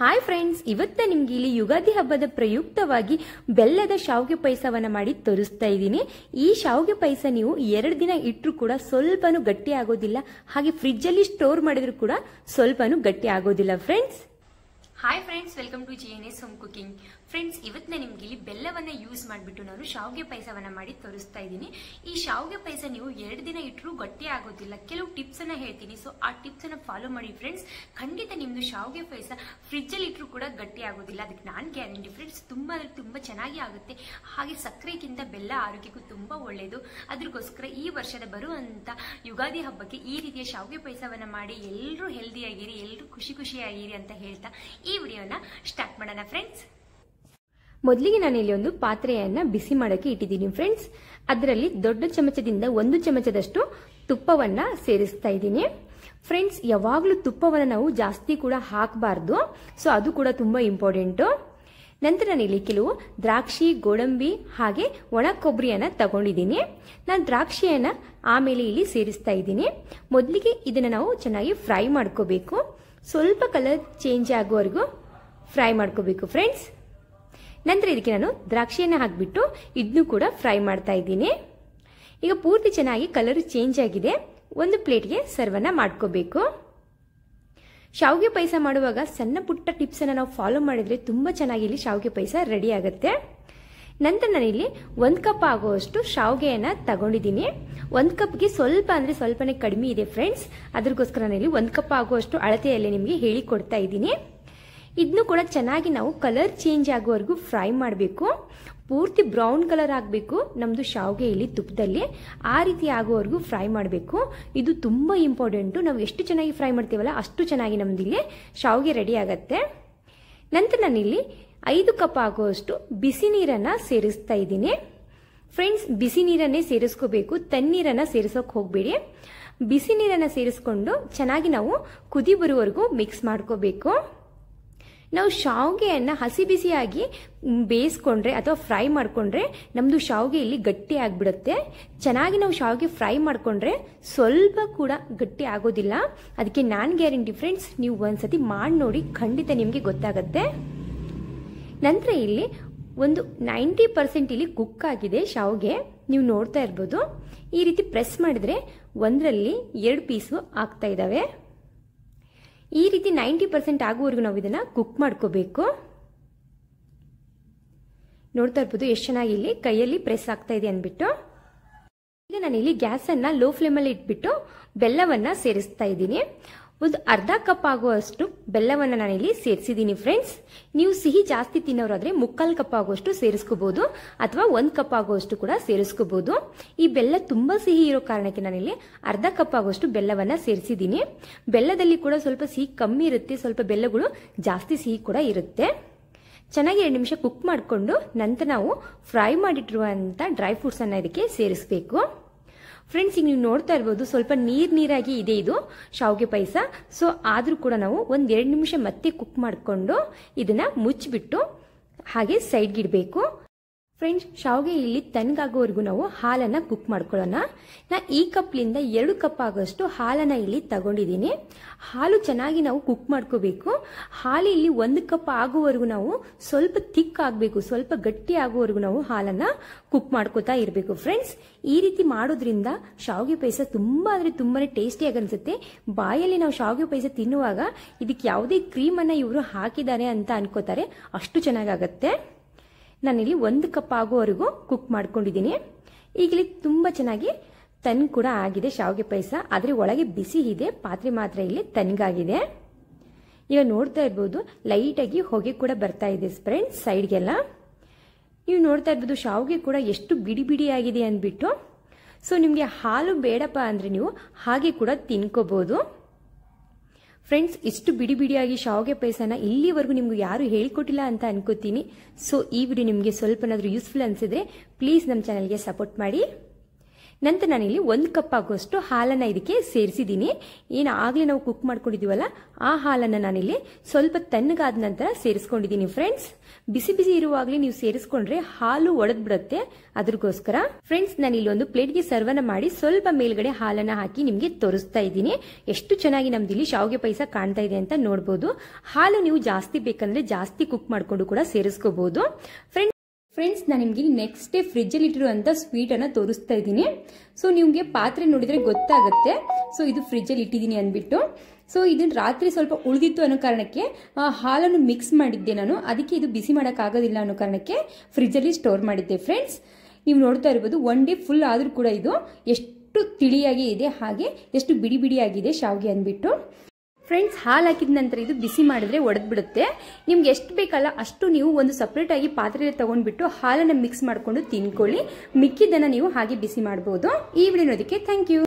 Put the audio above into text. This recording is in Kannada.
ಹಾಯ್ ಫ್ರೆಂಡ್ಸ್, ಇವತ್ತು ನಿಮ್ಗೆ ಇಲ್ಲಿ ಯುಗಾದಿ ಹಬ್ಬದ ಪ್ರಯುಕ್ತವಾಗಿ ಬೆಲ್ಲದ ಶಾವಿಗೆ ಪಾಯಸವನ್ನ ಮಾಡಿ ತೋರಿಸ್ತಾ ಇದ್ದೀನಿ. ಈ ಶಾವಿಗೆ ಪಾಯಸ ನೀವು 2 ದಿನ ಇಟ್ಟರು ಕೂಡ ಸ್ವಲ್ಪನೂ ಗಟ್ಟಿ ಆಗೋದಿಲ್ಲ, ಹಾಗೆ ಫ್ರಿಜ್ ಅಲ್ಲಿ ಸ್ಟೋರ್ ಮಾಡಿದ್ರು ಕೂಡ ಸ್ವಲ್ಪನೂ ಗಟ್ಟಿ ಆಗೋದಿಲ್ಲ friends. Hi friends, welcome to GNS home cooking. Friends, ಇವತ್ತು ನಿಮ್ಗೆ ಇಲ್ಲಿ ಬೆಲ್ಲವನ್ನ ಯೂಸ್ ಮಾಡಿಬಿಟ್ಟು ನಾನು ಶಾವಿಗೆ ಪಾಯಸವನ್ನ ಮಾಡಿ ತೋರಿಸ್ತಾ ಇದ್ದೀನಿ. ಈ ಶಾವಿಗೆ ಪಾಯಸ ನೀವು 2 ದಿನ ಇಟ್ಟರು ಗಟ್ಟಿ ಆಗೋದಿಲ್ಲ. ಕೆಲವು ಟಿಪ್ಸ್ ಅನ್ನ ಹೇಳ್ತೀನಿ, ಸೊ ಆ ಟಿಪ್ಸ್ ಅನ್ನ ಫಾಲೋ ಮಾಡಿ ಫ್ರೆಂಡ್ಸ್. ಖಂಡಿತ ನಿಮ್ದು ಶಾವಿಗೆ ಪಾಯಸ ಫ್ರಿಜ್ ಅಲ್ಲಿ ಇಟ್ಟರು ಕೂಡ ಗಟ್ಟಿ ಆಗೋದಿಲ್ಲ, ಅದಕ್ಕೆ ನಾನು ಗ್ಯಾರಂಟಿ ಫ್ರೆಂಡ್ಸ್. ತುಂಬಾ ಅಂದ್ರೆ ತುಂಬಾ ಚೆನ್ನಾಗಿ ಆಗುತ್ತೆ. ಹಾಗೆ ಸಕ್ಕರೆಗಿಂತ ಬೆಲ್ಲ ಆರೋಗ್ಯಕ್ಕೂ ತುಂಬಾ ಒಳ್ಳೆಯದು. ಅದಕ್ಕೋಸ್ಕರ ಈ ವರ್ಷದ ಬರುವಂತ ಯುಗಾದಿ ಹಬ್ಬಕ್ಕೆ ಈ ರೀತಿಯ ಶಾವಿಗೆ ಪಾಯಸವನ್ನ ಮಾಡಿ ಎಲ್ಲರೂ ಹೆಲ್ದಿ ಆಗಿರಿ, ಎಲ್ಲರೂ ಖುಷಿ ಖುಷಿಯಾಗಿರಿ ಅಂತ ಹೇಳ್ತಾ ಈ ವಿಡಿಯೋನ ಸ್ಟಾರ್ಟ್ ಮಾಡೋಣ ಫ್ರೆಂಡ್ಸ್. ಮೊದಲಿಗೆ ನಾನು ಇಲ್ಲಿ ಒಂದು ಪಾತ್ರೆಯನ್ನ ಬಿಸಿ ಮಾಡೋಕೆ ಇಟ್ಟಿದ್ದೀನಿ ಫ್ರೆಂಡ್ಸ್. ಅದರಲ್ಲಿ ದೊಡ್ಡ ಚಮಚದಿಂದ 1 ಚಮಚದಷ್ಟು ತುಪ್ಪವನ್ನ ಸೇರಿಸ್ತಾ ಇದ್ದೀನಿ ಫ್ರೆಂಡ್ಸ್. ಯಾವಾಗಲೂ ತುಪ್ಪವನ್ನ ನಾವು ಜಾಸ್ತಿ ಕೂಡ ಹಾಕಬಾರ್ದು, ಸೊ ಅದು ಕೂಡ ತುಂಬಾ ಇಂಪಾರ್ಟೆಂಟ್. ನಂತರ ನಾನು ಇಲ್ಲಿ ಕೆಲವು ದ್ರಾಕ್ಷಿ, ಗೋಡಂಬಿ ಹಾಗೆ ಒಣ ಕೊಬ್ಬರಿಯನ್ನ ತಗೊಂಡಿದ್ದೀನಿ. ನಾನು ದ್ರಾಕ್ಷಿಯನ್ನ ಆಮೇಲೆ ಇಲ್ಲಿ ಸೇರಿಸ್ತಾ ಇದ್ದೀನಿ. ಮೊದಲಿಗೆ ಇದನ್ನ ನಾವು ಚೆನ್ನಾಗಿ ಫ್ರೈ ಮಾಡ್ಕೋಬೇಕು. ಸ್ವಲ್ಪ ಕಲರ್ ಚೇಂಜ್ ಆಗುವವರೆಗೂ ಫ್ರೈ ಮಾಡ್ಕೋಬೇಕು ಫ್ರೆಂಡ್ಸ್. ನಂತರ ಇದಕ್ಕೆ ನಾನು ದ್ರಾಕ್ಷಿಯನ್ನ ಹಾಕ್ಬಿಟ್ಟು ಇದನ್ನು ಕೂಡ ಫ್ರೈ ಮಾಡ್ತಾ ಇದ್ದೀನಿ. ಈಗ ಪೂರ್ತಿ ಚೆನ್ನಾಗಿ ಕಲರ್ ಚೇಂಜ್ ಆಗಿದೆ. ಒಂದು ಪ್ಲೇಟ್ಗೆ ಸರ್ವನ್ನ ಮಾಡ್ಕೋಬೇಕು. ಶಾವಿಗೆ ಪಾಯಸ ಮಾಡುವಾಗ ಸಣ್ಣ ಪುಟ್ಟ ಟಿಪ್ಸ್ ಅನ್ನ ನಾವು ಫಾಲೋ ಮಾಡಿದ್ರೆ ತುಂಬಾ ಚೆನ್ನಾಗಿ ಇಲ್ಲಿ ಶಾವಿಗೆ ಪಾಯಸ ರೆಡಿ ಆಗುತ್ತೆ. ನಂತರ ನಾನಿಲ್ಲಿ 1 ಕಪ್ ಆಗುವಷ್ಟು ಶಾವಿಗೆಯನ್ನ ತಗೊಂಡಿದ್ದೀನಿ. 1 ಕಪ್ಗೆ ಸ್ವಲ್ಪ ಅಂದ್ರೆ ಸ್ವಲ್ಪನೇ ಕಡಿಮೆ ಇದೆ ಫ್ರೆಂಡ್ಸ್. ಅದಕ್ಕೋಸ್ಕರ ನಾನಿಲ್ಲಿ 1 ಕಪ್ ಆಗುವಷ್ಟು ಅಳತೆಯಲ್ಲಿ ನಿಮಗೆ ಹೇಳಿ ಕೊಡ್ತಾ ಇದ್ದೀನಿ. ಇದನ್ನು ಕೂಡ ಚೆನ್ನಾಗಿ ನಾವು ಕಲರ್ ಚೇಂಜ್ ಆಗುವವರೆಗೂ ಫ್ರೈ ಮಾಡಬೇಕು. ಪೂರ್ತಿ ಬ್ರೌನ್ ಕಲರ್ ಆಗಬೇಕು ನಮ್ದು ಶಾವಿಗೆ ಇಲ್ಲಿ ತುಪ್ಪದಲ್ಲಿ, ಆ ರೀತಿ ಆಗುವವರೆಗೂ ಫ್ರೈ ಮಾಡಬೇಕು. ಇದು ತುಂಬಾ ಇಂಪಾರ್ಟೆಂಟು. ನಾವು ಎಷ್ಟು ಚೆನ್ನಾಗಿ ಫ್ರೈ ಮಾಡ್ತೀವಲ್ಲ ಅಷ್ಟು ಚೆನ್ನಾಗಿ ನಮ್ದು ಇಲ್ಲಿ ಶಾವಿಗೆ ರೆಡಿ ಆಗತ್ತೆ. ನಂತರ ನಾನಿಲ್ಲಿ 5 ಕಪ್ ಆಗುವಷ್ಟು ಬಿಸಿ ನೀರನ್ನ ಸೇರಿಸ್ತಾ ಇದ್ದೀನಿ ಫ್ರೆಂಡ್ಸ್. ಬಿಸಿ ನೀರನ್ನೇ ಸೇರಿಸ್ಕೋಬೇಕು, ತಣ್ಣೀರನ್ನ ಸೇರಿಸೋಕೆ ಹೋಗ್ಬೇಡಿ. ಬಿಸಿ ನೀರನ್ನ ಸೇರಿಸ್ಕೊಂಡು ಚೆನ್ನಾಗಿ ನಾವು ಕುದಿ ಬರುವವರೆಗೂ ಮಿಕ್ಸ್ ಮಾಡ್ಕೋಬೇಕು. ನಾವು ಶಾವಿಗೆಯನ್ನ ಹಸಿ ಬಿಸಿಯಾಗಿ ಬೇಯಿಸ್ಕೊಂಡ್ರೆ ಅಥವಾ ಫ್ರೈ ಮಾಡ್ಕೊಂಡ್ರೆ ನಮ್ದು ಶಾವಿಗೆ ಇಲ್ಲಿ ಗಟ್ಟಿ ಆಗ್ಬಿಡುತ್ತೆ. ಚೆನ್ನಾಗಿ ನಾವು ಶಾವಿಗೆ ಫ್ರೈ ಮಾಡ್ಕೊಂಡ್ರೆ ಸ್ವಲ್ಪ ಕೂಡ ಗಟ್ಟಿ ಆಗೋದಿಲ್ಲ. ಅದಕ್ಕೆ ನಾನು ಗ್ಯಾರಂಟಿ ಫ್ರೆಂಡ್ಸ್, ನೀವು ಒಂದ್ಸತಿ ಮಾಡಿ ನೋಡಿ, ಖಂಡಿತ ನಿಮಗೆ ಗೊತ್ತಾಗತ್ತೆ. ನಂತರ ಇಲ್ಲಿ ಒಂದು 90% ಇಲ್ಲಿ ಕುಕ್ ಆಗಿದೆ ಶಾವಿಗೆ. ನೀವು ನೋಡ್ತಾ ಇರ್ಬೋದು, ಈ ರೀತಿ ಪ್ರೆಸ್ ಮಾಡಿದ್ರೆ ಒಂದರಲ್ಲಿ 2 ಪೀಸು ಆಗ್ತಾ ಇದಾವೆ. ಈ ರೀತಿ 90% ಆಗುವವರೆಗೂ ನಾವು ಇದನ್ನ ಕುಕ್ ಮಾಡ್ಕೋಬೇಕು. ನೋಡ್ತಾ ಇರ್ಬೋದು ಎಷ್ಟು ಚೆನ್ನಾಗಿ ಇಲ್ಲಿ ಕೈಯಲ್ಲಿ ಪ್ರೆಸ್ ಆಗ್ತಾ ಇದೆ ಅಂದ್ಬಿಟ್ಟು. ಈಗ ನಾನಿಲ್ಲಿ ಗ್ಯಾಸ್ ಅನ್ನ ಲೋ ಫ್ಲೇಮ್ ಅಲ್ಲಿ ಇಟ್ಬಿಟ್ಟು ಬೆಲ್ಲವನ್ನ ಸೇರಿಸ್ತಾ ಇದ್ದೀನಿ. ಒಂದು ಅರ್ಧ ಕಪ್ ಆಗುವಷ್ಟು ಬೆಲ್ಲವನ್ನ ನಾನಿಲ್ಲಿ ಸೇರಿಸಿದ್ದೀನಿ ಫ್ರೆಂಡ್ಸ್. ನೀವು ಸಿಹಿ ಜಾಸ್ತಿ ತಿನ್ನೋರಾದ್ರೆ 3/4 ಕಪ್ ಆಗುವಷ್ಟು ಸೇರಿಸ್ಕೋಬಹುದು, ಅಥವಾ 1 ಕಪ್ ಆಗುವಷ್ಟು ಕೂಡ ಸೇರಿಸ್ಕೋಬಹುದು. ಈ ಬೆಲ್ಲ ತುಂಬಾ ಸಿಹಿ ಇರೋ ಕಾರಣಕ್ಕೆ ನಾನಿಲ್ಲಿ ಅರ್ಧ ಕಪ್ ಆಗುವಷ್ಟು ಬೆಲ್ಲವನ್ನ ಸೇರಿಸಿದ್ದೀನಿ. ಬೆಲ್ಲದಲ್ಲಿ ಕೂಡ ಸ್ವಲ್ಪ ಸಿಹಿ ಕಮ್ಮಿ ಇರುತ್ತೆ, ಸ್ವಲ್ಪ ಬೆಲ್ಲಗಳು ಜಾಸ್ತಿ ಸಿಹಿ ಕೂಡ ಇರುತ್ತೆ. ಚೆನ್ನಾಗಿ 2 ನಿಮಿಷ ಕುಕ್ ಮಾಡಿಕೊಂಡು ನಂತರ ನಾವು ಫ್ರೈ ಮಾಡಿಟ್ಟಿರುವಂತ ಡ್ರೈ ಫ್ರೂಟ್ಸ್ ಅನ್ನ ಇದಕ್ಕೆ ಸೇರಿಸಬೇಕು ಫ್ರೆಂಡ್ಸ್. ಈಗ ನೀವು ನೋಡ್ತಾ ಇರ್ಬೋದು, ಸ್ವಲ್ಪ ನೀರಾಗಿ ಇದೆ ಇದು ಶಾವಿಗೆ ಪಾಯಸ. ಸೊ ಆದ್ರೂ ಕೂಡ ನಾವು 1-2 ನಿಮಿಷ ಮತ್ತೆ ಕುಕ್ ಮಾಡಿಕೊಂಡು ಇದನ್ನ ಮುಚ್ಚಿಬಿಟ್ಟು ಹಾಗೆ ಸೈಡ್ಗೆ ಇಡಬೇಕು ಫ್ರೆಂಡ್ಸ್. ಶಾವಿಗೆ ಇಲ್ಲಿ ತಣ್ಣಗಾಗೋವರೆಗೂ ನಾವು ಹಾಲನ್ನ ಕುಕ್ ಮಾಡ್ಕೊಳ್ಳೋಣ. ನಾ ಈ ಕಪ್ಲಿಂದ 2 ಕಪ್ ಆಗೋಷ್ಟು ಹಾಲನ್ನ ಇಲ್ಲಿ ತಗೊಂಡಿದ್ದೀನಿ. ಹಾಲು ಚೆನ್ನಾಗಿ ನಾವು ಕುಕ್ ಮಾಡ್ಕೋಬೇಕು. ಹಾಲು ಇಲ್ಲಿ 1 ಕಪ್ ಆಗುವವರೆಗೂ ನಾವು ಸ್ವಲ್ಪ ಥಿಕ್ ಆಗಬೇಕು, ಸ್ವಲ್ಪ ಗಟ್ಟಿ ಆಗುವವರೆಗೂ ನಾವು ಹಾಲನ್ನ ಕುಕ್ ಮಾಡ್ಕೋತಾ ಇರಬೇಕು ಫ್ರೆಂಡ್ಸ್. ಈ ರೀತಿ ಮಾಡೋದ್ರಿಂದ ಶಾವಿಗೆ ಪಾಯಸ ತುಂಬಾ ಅಂದ್ರೆ ತುಂಬಾನೇ ಟೇಸ್ಟಿಯಾಗಿ ಅನ್ಸುತ್ತೆ. ಬಾಯಲ್ಲಿ ನಾವು ಶಾವಿಗೆ ಪಾಯಸ ತಿನ್ನುವಾಗ ಇದಕ್ಕೆ ಯಾವುದೇ ಕ್ರೀಮ್ ಅನ್ನ ಇವರು ಹಾಕಿದ್ದಾರೆ ಅಂತ ಅನ್ಕೋತಾರೆ, ಅಷ್ಟು ಚೆನ್ನಾಗಾಗತ್ತೆ. ನಾನಿಲ್ಲಿ 1 ಕಪ್ ಆಗುವವರೆಗೂ ಕುಕ್ ಮಾಡ್ಕೊಂಡಿದ್ದೀನಿ. ಈಗಲಿ ತುಂಬಾ ಚೆನ್ನಾಗಿ ತನ್ ಕೂಡ ಆಗಿದೆ ಶಾವಿಗೆ ಪಾಯಸ, ಆದ್ರೆ ಒಳಗೆ ಬಿಸಿ ಇದೆ, ಪಾತ್ರೆ ಮಾತ್ರ ಇಲ್ಲಿ ತಣ್ಣಗಾಗಿದೆ. ಈಗ ನೋಡ್ತಾ ಇರ್ಬೋದು, ಲೈಟ್ ಆಗಿ ಹೊಗೆ ಕೂಡ ಬರ್ತಾ ಇದೆ ಫ್ರೆಂಡ್ಸ್ ಸೈಡ್ಗೆಲ್ಲ. ನೀವು ನೋಡ್ತಾ ಇರ್ಬೋದು ಶಾವಿಗೆ ಕೂಡ ಎಷ್ಟು ಬಿಡಿ ಬಿಡಿ ಆಗಿದೆ ಅಂದ್ಬಿಟ್ಟು. ಸೊ ನಿಮ್ಗೆ ಹಾಲು ಬೇಡಪ್ಪ ಅಂದ್ರೆ ನೀವು ಹಾಗೆ ಕೂಡ ತಿನ್ಕೋಬಹುದು ಫ್ರೆಂಡ್ಸ್. ಇಷ್ಟು ಬಿಡಿ ಬಿಡಿಯಾಗಿ ಶಾವಿಗೆ ಪಾಯಸನ ಇಲ್ಲಿವರೆಗೂ ನಿಮ್ಗೆ ಯಾರು ಹೇಳ್ಕೊಟ್ಟಿಲ್ಲ ಅಂತ ಅನ್ಕೋತೀನಿ. ಸೊ ಈ ವಿಡಿಯೋ ನಿಮಗೆ ಸ್ವಲ್ಪನಾದ್ರೂ ಯೂಸ್ಫುಲ್ ಅನ್ಸಿದ್ರೆ ಪ್ಲೀಸ್ ನಮ್ಮ ಚಾನಲ್ಗೆ ಸಪೋರ್ಟ್ ಮಾಡಿ. ನಂತರ ನಾನಿಲ್ಲಿ 1 ಕಪ್ ಆಗುವಷ್ಟು ಹಾಲನ್ನು ಇದಕ್ಕೆ ಸೇರಿಸಿದ್ದೀನಿ. ಏನು ಆಗಲೇ ನಾವು ಕುಕ್ ಮಾಡ್ಕೊಂಡಿದ್ದೀವಲ್ಲ ಆ ಹಾಲನ್ನು ನಾನಿಲ್ಲಿ ಸ್ವಲ್ಪ ತಣ್ಣಗಾದ ನಂತರ ಸೇರಿಸ್ಕೊಂಡಿದ್ದೀನಿ ಫ್ರೆಂಡ್ಸ್. ಬಿಸಿ ಬಿಸಿ ಇರುವಾಗಲೇ ನೀವು ಸೇರಿಸ್ಕೊಂಡ್ರೆ ಹಾಲು ಒಡೆದ್ ಬಿಡುತ್ತೆ, ಅದಕ್ಕೋಸ್ಕರ. ಫ್ರೆಂಡ್ಸ್, ನಾನಿಲ್ಲಿ ಒಂದು ಪ್ಲೇಟ್ಗೆ ಸರ್ವನ ಮಾಡಿ ಸ್ವಲ್ಪ ಮೇಲ್ಗಡೆ ಹಾಲನ್ನು ಹಾಕಿ ನಿಮಗೆ ತೋರಿಸ್ತಾ ಇದ್ದೀನಿ. ಎಷ್ಟು ಚೆನ್ನಾಗಿ ನಮ್ದು ಇಲ್ಲಿ ಶಾವಿಗೆ ಪಾಯಸ ಕಾಣ್ತಾ ಇದೆ ಅಂತ ನೋಡಬಹುದು. ಹಾಲು ನೀವು ಜಾಸ್ತಿ ಬೇಕಂದ್ರೆ ಜಾಸ್ತಿ ಕುಕ್ ಮಾಡ್ಕೊಂಡು ಕೂಡ ಸೇರಿಸ್ಕೋಬಹುದು. ಫ್ರೆಂಡ್ಸ್, ನಾನು ನಿಮಗೆ ನೆಕ್ಸ್ಟ್ ಡೇ ಫ್ರಿಜ್ ಅಲ್ಲಿ ಇಟ್ಟಿರುವಂತ ಸ್ವೀಟ್ ಅನ್ನ ತೋರಿಸ್ತಾ ಇದ್ದೀನಿ. ಸೊ ನಿಮ್ಗೆ ಪಾತ್ರೆ ನೋಡಿದ್ರೆ ಗೊತ್ತಾಗುತ್ತೆ. ಸೊ ಇದು ಫ್ರಿಜ್ ಅಲ್ಲಿ ಇಟ್ಟಿದ್ದೀನಿ ಅಂದ್ಬಿಟ್ಟು. ಸೊ ಇದನ್ನ ರಾತ್ರಿ ಸ್ವಲ್ಪ ಉಳಿದಿತ್ತು ಅನ್ನೋ ಕಾರಣಕ್ಕೆ ಹಾಲನ್ನು ಮಿಕ್ಸ್ ಮಾಡಿದ್ದೆ ನಾನು. ಅದಕ್ಕೆ ಇದು ಬಿಸಿ ಮಾಡೋಕ್ಕಾಗೋದಿಲ್ಲ ಅನ್ನೋ ಕಾರಣಕ್ಕೆ ಫ್ರಿಜ್ ಅಲ್ಲಿ ಸ್ಟೋರ್ ಮಾಡಿದ್ದೆ ಫ್ರೆಂಡ್ಸ್. ನೀವು ನೋಡ್ತಾ ಇರಬಹುದು 1 ಡೇ ಫುಲ್ ಆದ್ರೂ ಕೂಡ ಇದು ಎಷ್ಟು ತಿಳಿಯಾಗಿ ಇದೆ, ಹಾಗೆ ಎಷ್ಟು ಬಿಡಿ ಬಿಡಿ ಆಗಿದೆ ಶಾವಿಗೆ ಅಂದ್ಬಿಟ್ಟು. ಫ್ರೆಂಡ್ಸ್, ಹಾಲು ಹಾಕಿದ ನಂತರ ಇದು ಬಿಸಿ ಮಾಡಿದ್ರೆ ಒಡೆದ್ ಬಿಡುತ್ತೆ. ನಿಮ್ಗೆ ಎಷ್ಟು ಬೇಕಲ್ಲ ಅಷ್ಟು ನೀವು ಒಂದು ಸಪ್ರೇಟ್ ಆಗಿ ಪಾತ್ರೆಯಲ್ಲಿ ತಗೊಂಡ್ಬಿಟ್ಟು ಹಾಲನ್ನು ಮಿಕ್ಸ್ ಮಾಡ್ಕೊಂಡು ತಿನ್ಕೊಳ್ಳಿ. ಮಿಕ್ಕಿದ್ದನ್ನ ನೀವು ಹಾಗೆ ಬಿಸಿ ಮಾಡಬಹುದು. ಈ ವಿಡಿಯೋ ನೋಡೋದಕ್ಕೆ ಥ್ಯಾಂಕ್ ಯು.